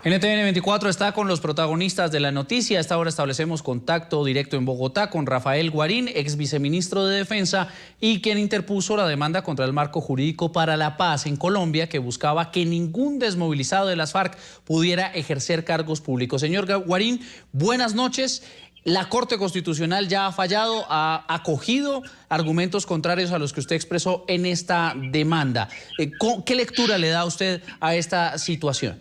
NTN 24 está con los protagonistas de la noticia. A esta hora establecemos contacto directo en Bogotá con Rafael Guarín, ex viceministro de Defensa y quien interpuso la demanda contra el Marco Jurídico para la Paz en Colombia, que buscaba que ningún desmovilizado de las FARC pudiera ejercer cargos públicos. Señor Guarín, buenas noches. La Corte Constitucional ya ha fallado, ha acogido argumentos contrarios a los que usted expresó en esta demanda. ¿Qué lectura le da usted a esta situación?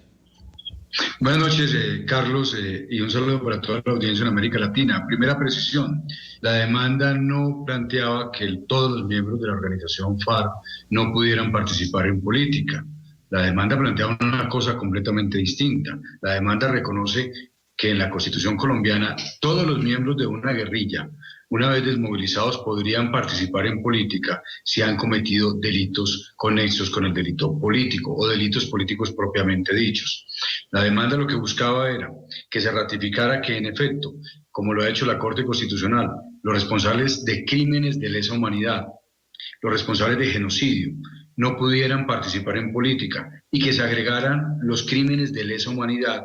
Buenas noches, Carlos, y un saludo para toda la audiencia en América Latina. Primera precisión, la demanda no planteaba que todos los miembros de la organización FARC no pudieran participar en política. La demanda planteaba una cosa completamente distinta. La demanda reconoce que en la Constitución colombiana todos los miembros de una guerrilla, una vez desmovilizados, podrían participar en política si han cometido delitos conexos con el delito político o delitos políticos propiamente dichos. La demanda lo que buscaba era que se ratificara que, en efecto, como lo ha hecho la Corte Constitucional, los responsables de crímenes de lesa humanidad, los responsables de genocidio, no pudieran participar en política y que se agregaran los crímenes de lesa humanidad,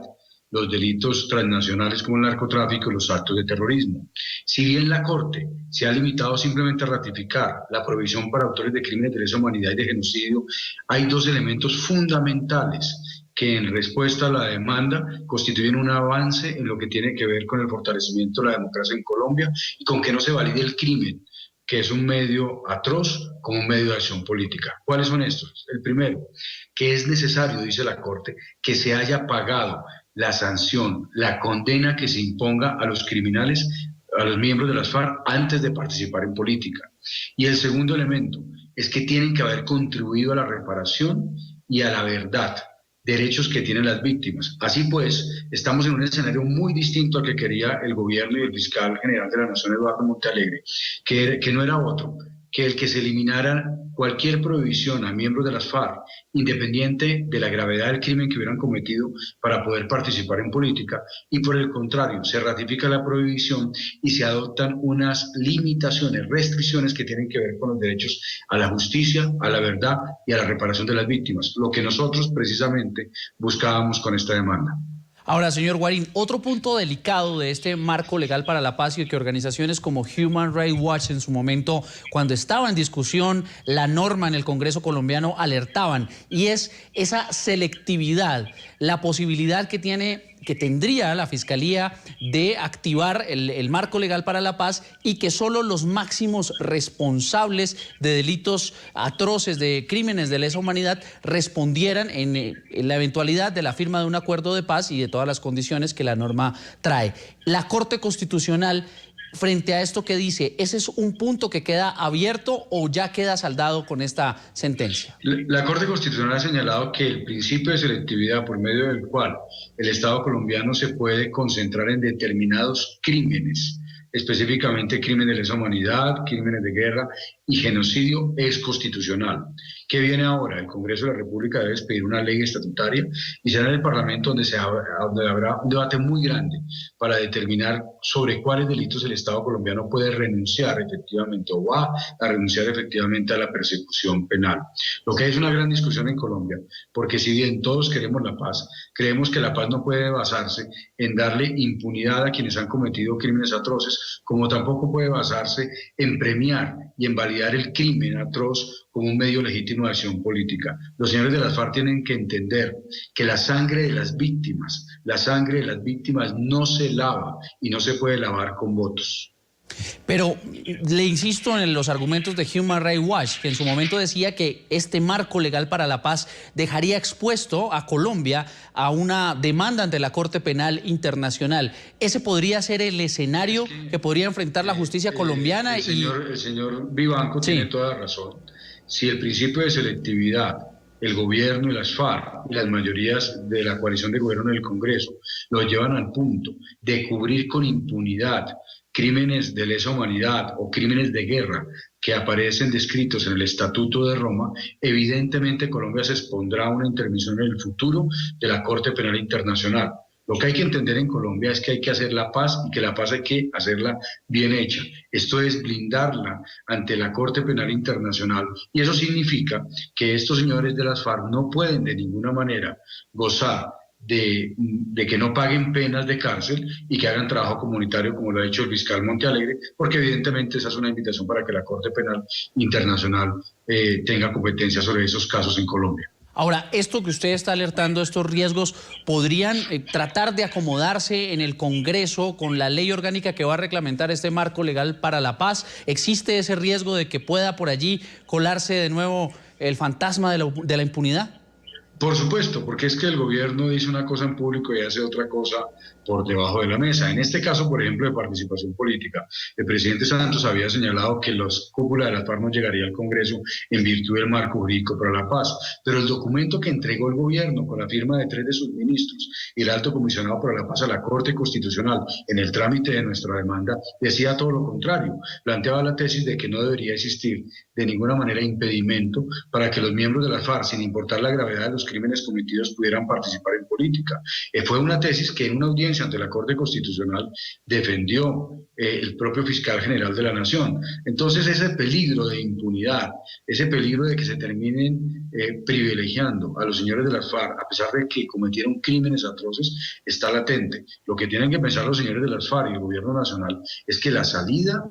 los delitos transnacionales como el narcotráfico y los actos de terrorismo. Si bien la Corte se ha limitado simplemente a ratificar la prohibición para autores de crímenes de lesa humanidad y de genocidio, hay dos elementos fundamentales que en respuesta a la demanda constituyen un avance en lo que tiene que ver con el fortalecimiento de la democracia en Colombia y con que no se valide el crimen, que es un medio atroz, como un medio de acción política. ¿Cuáles son estos? El primero, que es necesario, dice la Corte, que se haya pagado la sanción, la condena que se imponga a los criminales, a los miembros de las FARC, antes de participar en política. Y el segundo elemento es que tienen que haber contribuido a la reparación y a la verdad, derechos que tienen las víctimas. Así pues, estamos en un escenario muy distinto al que quería el gobierno y el fiscal general de la Nación, Eduardo Montealegre, que no era otro que el que se eliminara cualquier prohibición a miembros de las FARC, independiente de la gravedad del crimen que hubieran cometido, para poder participar en política, y por el contrario, se ratifica la prohibición y se adoptan unas limitaciones, restricciones que tienen que ver con los derechos a la justicia, a la verdad y a la reparación de las víctimas, lo que nosotros precisamente buscábamos con esta demanda. Ahora, señor Guarín, otro punto delicado de este marco legal para la paz y que organizaciones como Human Rights Watch en su momento, cuando estaba en discusión la norma en el Congreso colombiano, alertaban, y es esa selectividad, la posibilidad que tendría la Fiscalía de activar el marco legal para la paz y que solo los máximos responsables de delitos atroces, de crímenes de lesa humanidad, respondieran en la eventualidad de la firma de un acuerdo de paz y de todas las condiciones que la norma trae. La Corte Constitucional, frente a esto que dice, ¿ese es un punto que queda abierto o ya queda saldado con esta sentencia? La Corte Constitucional ha señalado que el principio de selectividad, por medio del cual el Estado colombiano se puede concentrar en determinados crímenes, específicamente crímenes de lesa humanidad, crímenes de guerra y genocidio, es constitucional. ¿Qué viene ahora? El Congreso de la República debe expedir una ley estatutaria y será en el Parlamento donde habrá un debate muy grande para determinar sobre cuáles delitos el Estado colombiano puede renunciar efectivamente o va a renunciar efectivamente a la persecución penal. Lo que es una gran discusión en Colombia, porque si bien todos queremos la paz, creemos que la paz no puede basarse en darle impunidad a quienes han cometido crímenes atroces, como tampoco puede basarse en premiar y en validar el crimen atroz como un medio legítimo de acción política. Los señores de las FARC tienen que entender que la sangre de las víctimas no se lava y no se puede lavar con votos. Pero le insisto en los argumentos de Human Rights Watch, que en su momento decía que este marco legal para la paz dejaría expuesto a Colombia a una demanda ante la Corte Penal Internacional. ¿Ese podría ser el escenario que podría enfrentar la justicia colombiana? El señor Vivanco tiene toda la razón. Si el principio de selectividad, el gobierno y las FARC y las mayorías de la coalición de gobierno en el Congreso lo llevan al punto de cubrir con impunidad crímenes de lesa humanidad o crímenes de guerra que aparecen descritos en el Estatuto de Roma, evidentemente Colombia se expondrá a una intervención en el futuro de la Corte Penal Internacional. Lo que hay que entender en Colombia es que hay que hacer la paz y que la paz hay que hacerla bien hecha. Esto es blindarla ante la Corte Penal Internacional y eso significa que estos señores de las FARC no pueden de ninguna manera gozar de que no paguen penas de cárcel y que hagan trabajo comunitario, como lo ha dicho el fiscal Montealegre, porque evidentemente esa es una invitación para que la Corte Penal Internacional tenga competencia sobre esos casos en Colombia. Ahora, esto que usted está alertando, estos riesgos, ¿podrían tratar de acomodarse en el Congreso con la ley orgánica que va a reglamentar este marco legal para la paz? ¿Existe ese riesgo de que pueda por allí colarse de nuevo el fantasma de la impunidad? Por supuesto, porque es que el gobierno dice una cosa en público y hace otra cosa por debajo de la mesa. En este caso, por ejemplo, de participación política, el presidente Santos había señalado que los cúpulas de las FARC no llegaría al Congreso en virtud del marco jurídico para la paz. Pero el documento que entregó el gobierno con la firma de 3 de sus ministros y el alto comisionado para la paz a la Corte Constitucional en el trámite de nuestra demanda decía todo lo contrario. Planteaba la tesis de que no debería existir de ninguna manera impedimento para que los miembros de las FARC, sin importar la gravedad de los crímenes cometidos, pudieran participar en política. Fue una tesis que en una audiencia ante la Corte Constitucional defendió el propio fiscal general de la Nación. Entonces ese peligro de impunidad, ese peligro de que se terminen privilegiando a los señores de las FARC, a pesar de que cometieron crímenes atroces, está latente. Lo que tienen que pensar los señores de las FARC y el gobierno nacional es que la salida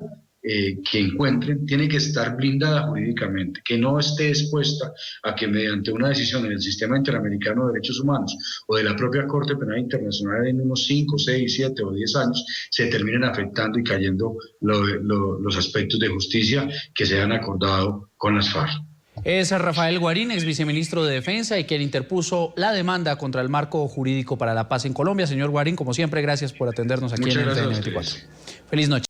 que encuentren tiene que estar blindada jurídicamente, que no esté expuesta a que mediante una decisión en el Sistema Interamericano de Derechos Humanos o de la propia Corte Penal Internacional en unos 5, 6, 7 o 10 años se terminen afectando y cayendo los aspectos de justicia que se han acordado con las FARC. Es Rafael Guarín, ex viceministro de Defensa y quien interpuso la demanda contra el marco jurídico para la paz en Colombia. Señor Guarín, como siempre, gracias por atendernos aquí en el TN24. Feliz noche.